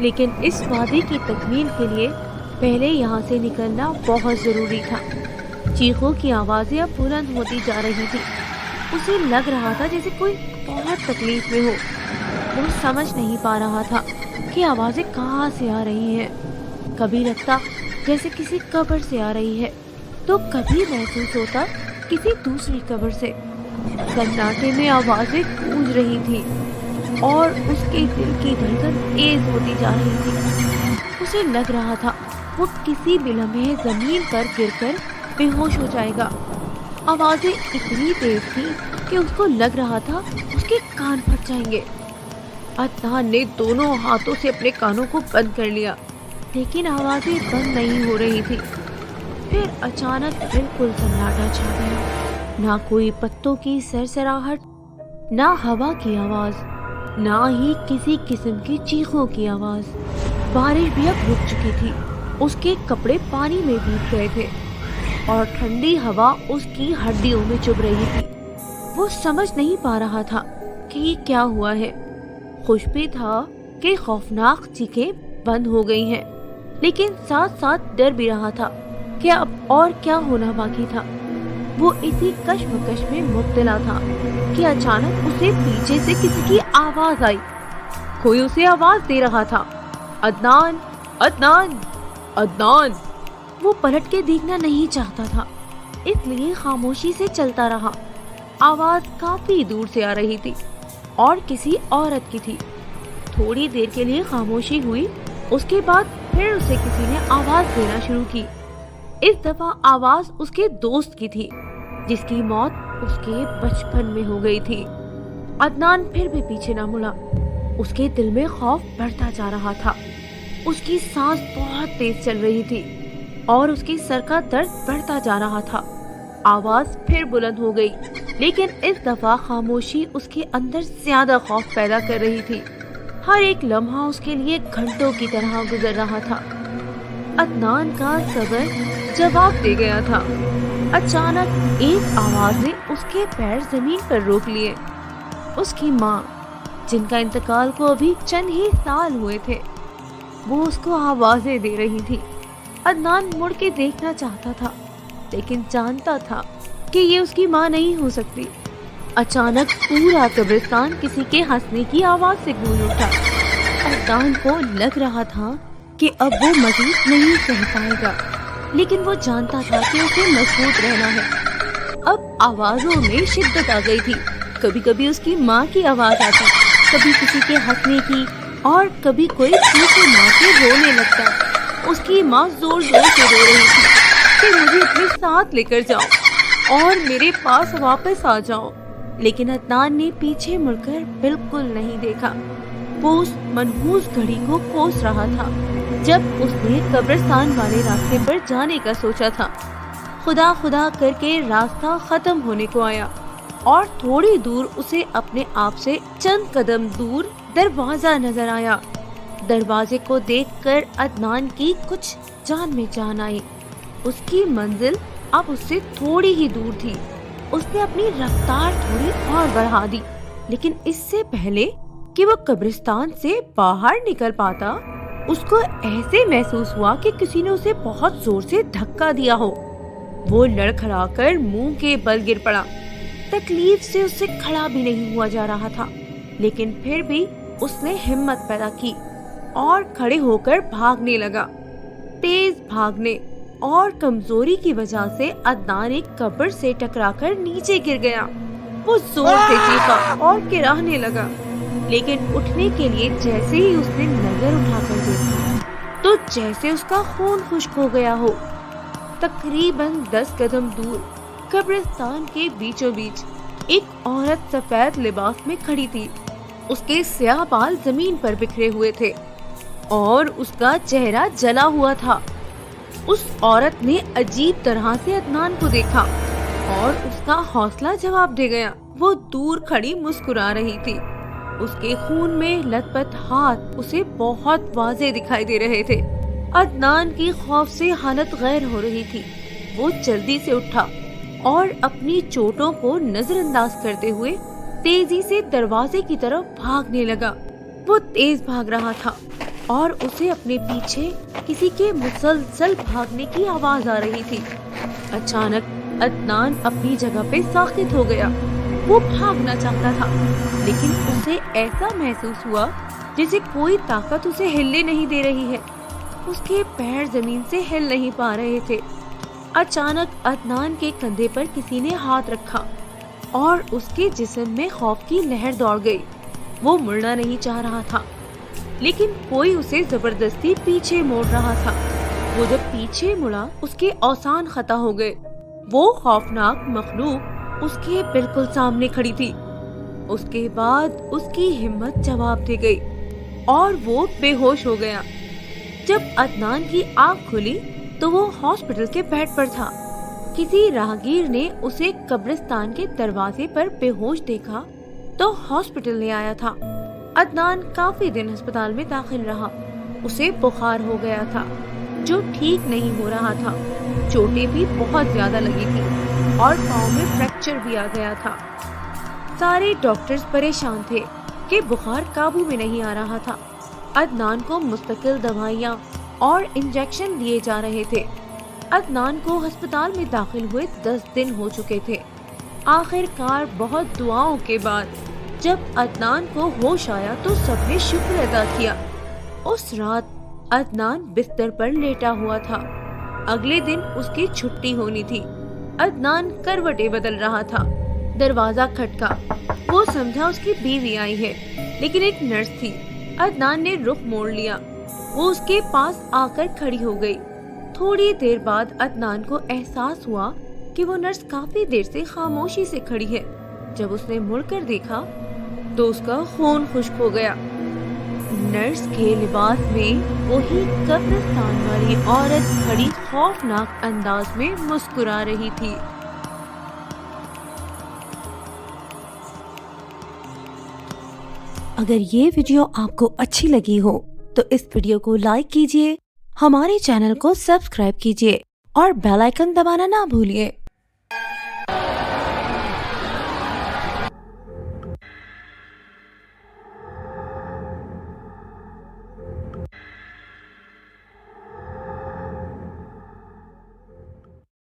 لیکن اس وعدے کی تکمیل کے لیے پہلے یہاں سے نکلنا بہت ضروری تھا۔ چیخوں کی آوازیں اب بلند ہوتی جا رہی تھی۔ اسے لگ رہا تھا جیسے کوئی بہت تکلیف میں ہو۔ وہ سمجھ نہیں پا رہا تھا کہ آوازیں کہاں سے آ رہی ہیں۔ کبھی لگتا جیسے کسی قبر سے آ رہی ہے تو کبھی محسوس ہوتا کسی دوسری قبر سے۔ سناٹے میں آوازیں گونج رہی تھی اور اس کے دل کی دھڑکن تیز ہوتی جا رہی تھی۔ اسے لگ رہا تھا وہ کسی بھی لمحے زمین پر گر کر بے ہوش ہو جائے گا۔ آوازیں اتنی تیز تھی کہ اس کو لگ رہا تھا اس کے کان پھٹ جائیں گے۔ عدنان نے دونوں ہاتھوں سے اپنے کانوں کو بند کر لیا، لیکن آوازیں بند نہیں ہو رہی تھی۔ پھر اچانک بالکل سناٹا چھا گیا۔ نہ کوئی پتوں کی سرسراہٹ، نہ ہوا کی آواز، نہ ہی کسی قسم کی چیخوں کی آواز۔ بارش بھی اب رک چکی تھی۔ اس کے کپڑے پانی میں بھیگ گئے تھے اور ٹھنڈی ہوا اس کی ہڈیوں میں چبھ رہی تھی۔ وہ سمجھ نہیں پا رہا تھا کہ یہ کیا ہوا ہے۔ خوش بھی تھا کہ خوفناک چیخیں بند ہو گئی ہیں، لیکن ساتھ ساتھ ڈر بھی رہا تھا کہ اب اور کیا ہونا باقی تھا۔ وہ اسی کشمکش میں مبتلا تھا کہ اچانک اسے پیچھے سے کسی کی آواز آئی۔ کوئی اسے آواز دے رہا تھا، عدنان، عدنان، عدنان۔ وہ پلٹ کے دیکھنا نہیں چاہتا تھا، اس لیے خاموشی سے چلتا رہا۔ آواز کافی دور سے آ رہی تھی اور کسی عورت کی تھی۔ تھوڑی دیر کے لیے خاموشی ہوئی، اس کے بعد پھر اسے کسی نے آواز دینا شروع کی۔ اس دفعہ آواز اس کے دوست کی تھی جس کی موت اس کے بچپن میں ہو گئی تھی۔ عدنان پھر بھی پیچھے نہ مڑا۔ اس کے دل میں خوف بڑھتا جا رہا تھا۔ اس کی سانس بہت تیز چل رہی تھی اور اس کے سر کا درد بڑھتا جا رہا تھا۔ آواز پھر بلند ہو گئی، لیکن اس دفعہ خاموشی اس کے اندر زیادہ خوف پیدا کر رہی تھی۔ ہر ایک لمحہ اس کے لیے گھنٹوں کی طرح گزر رہا تھا۔ عدنان کا صبر جواب دے گیا تھا۔ اچانک ایک آواز نے اس کے پیر زمین پر روک لیے۔ اس کی ماں، جن کا انتقال کو ابھی چند ہی سال ہوئے تھے، وہ اس کو آوازیں دے رہی تھی۔ عدنان مڑ کے دیکھنا چاہتا تھا، لیکن جانتا تھا کہ یہ اس کی ماں نہیں ہو سکتی۔ اچانک پورا قبرستان کسی کے ہنسنے کی آواز سے گونج اٹھا۔ عدنان کو لگ رہا تھا کہ اب وہ مزید نہیں سہ پائے گا، لیکن وہ جانتا تھا کہ اسے مضبوط رہنا ہے۔ اب آوازوں میں شدت آ گئی تھی۔ کبھی کبھی اس کی ماں کی آواز آتی، کبھی کسی کے ہنسنے کی، اور کبھی کوئی پیچھے ماں کے رونے لگتا۔ اس کی ماں زور زور سے رو رہی تھی کہ مجھے اپنے ساتھ لے کر جاؤ اور میرے پاس واپس آ جاؤ، لیکن عدنان نے پیچھے مڑ کر بالکل نہیں دیکھا۔ وہ اس منحوس گھڑی کو کوس رہا تھا جب اس نے قبرستان والے راستے پر جانے کا سوچا تھا۔ خدا خدا کر کے راستہ ختم ہونے کو آیا اور تھوڑی دور اسے اپنے آپ سے چند قدم دور دروازہ نظر آیا۔ دروازے کو دیکھ کر عدنان کی کچھ جان میں جان آئی۔ اس کی منزل اب اس سے تھوڑی ہی دور تھی۔ اس نے اپنی رفتار تھوڑی اور بڑھا دی، لیکن اس سے پہلے کہ وہ قبرستان سے باہر نکل پاتا، اس کو ایسے محسوس ہوا کہ کسی نے اسے بہت زور سے دھکا دیا ہو۔ وہ لڑکھڑا کر منہ کے بل گر پڑا۔ تکلیف سے اس سے کھڑا بھی نہیں ہوا جا رہا تھا، لیکن پھر بھی اس نے ہمت پیدا کی اور کھڑے ہو کر بھاگنے لگا۔ تیز بھاگنے اور کمزوری کی وجہ سے عدنان ایک قبر سے ٹکرا کر نیچے گر گیا۔ وہ زور سے چیخا اور کراہنے لگا، لیکن اٹھنے کے لیے جیسے ہی اس نے نظر اٹھا کر دیکھا تو جیسے اس کا خون خشک ہو گیا ہو۔ تقریباً 10 قدم دور قبرستان کے بیچوں بیچ ایک عورت سفید لباس میں کھڑی تھی۔ اس کے سیاہ بال زمین پر بکھرے ہوئے تھے اور اس کا چہرہ جلا ہوا تھا۔ اس عورت نے عجیب طرح سے عدنان کو دیکھا اور اس کا حوصلہ جواب دے گیا۔ وہ دور کھڑی مسکرا رہی تھی۔ اس کے خون میں لت پت ہاتھ اسے بہت واضح دکھائی دے رہے تھے۔ عدنان کی خوف سے حالت غیر ہو رہی تھی۔ وہ جلدی سے اٹھا اور اپنی چوٹوں کو نظر انداز کرتے ہوئے تیزی سے دروازے کی طرف بھاگنے لگا۔ وہ تیز بھاگ رہا تھا اور اسے اپنے پیچھے کسی کے مسلسل بھاگنے کی آواز آ رہی تھی۔ اچانک عدنان اپنی جگہ پہ ساکت ہو گیا۔ وہ بھاگنا چاہتا تھا لیکن اسے ایسا محسوس ہوا جیسے کوئی طاقت اسے ہلنے نہیں دے رہی ہے۔ اس کے پیر زمین سے ہل نہیں پا رہے تھے۔ اچانک عدنان کے کندھے پر کسی نے ہاتھ رکھا اور اس کے جسم میں خوف کی لہر دوڑ گئی۔ وہ مڑنا نہیں چاہ رہا تھا لیکن کوئی اسے زبردستی پیچھے موڑ رہا تھا۔ وہ جب پیچھے مڑا اس کے اوزان خطا ہو گئے۔ وہ خوفناک مخلوق اس کے بالکل سامنے کھڑی تھی۔ اس کے بعد اس کی ہمت جواب دے گئی اور وہ بے ہوش ہو گیا۔ جب عدنان کی آنکھ کھلی تو وہ ہاسپٹل کے بیڈ پر تھا۔ کسی راہگیر نے اسے قبرستان کے دروازے پر بے ہوش دیکھا تو ہاسپٹل لے آیا تھا۔ عدنان کافی دن ہسپتال میں داخل رہا۔ اسے بخار ہو گیا تھا جو ٹھیک نہیں ہو رہا تھا۔ چوٹیں بھی بہت زیادہ لگی تھی اور پاؤں میں فریکچر بھی آ گیا تھا۔ سارے ڈاکٹرز پریشان تھے کہ بخار قابو میں نہیں آ رہا تھا۔ عدنان کو مستقل دوائیاں اور انجیکشن دیے جا رہے تھے۔ عدنان کو ہسپتال میں داخل ہوئے 10 دن ہو چکے تھے۔ آخر کار بہت دعاؤں کے بعد جب عدنان کو ہوش آیا تو سب نے شکر ادا کیا۔ اس رات عدنان بستر پر لیٹا ہوا تھا۔ اگلے دن اس کی چھٹی ہونی تھی۔ عدنان کروٹیں بدل رہا تھا۔ دروازہ کھٹکا۔ وہ سمجھا اس کی بیوی آئی ہے لیکن ایک نرس تھی۔ عدنان نے رخ موڑ لیا۔ وہ اس کے پاس آ کر کھڑی ہو گئی۔ تھوڑی دیر بعد عدنان کو احساس ہوا کہ وہ نرس کافی دیر سے خاموشی سے کھڑی ہے۔ جب اس نے مڑ کر دیکھا تو اس کا خون خشک ہو گیا۔ نرس کے لباس میں وہی قبرستان والی عورت کھڑی خوفناک انداز میں مسکرا رہی تھی۔ اگر یہ ویڈیو آپ کو اچھی لگی ہو تو اس ویڈیو کو لائک کیجیے، ہمارے چینل کو سبسکرائب کیجیے اور بیل آئیکن دبانا نہ بھولیے۔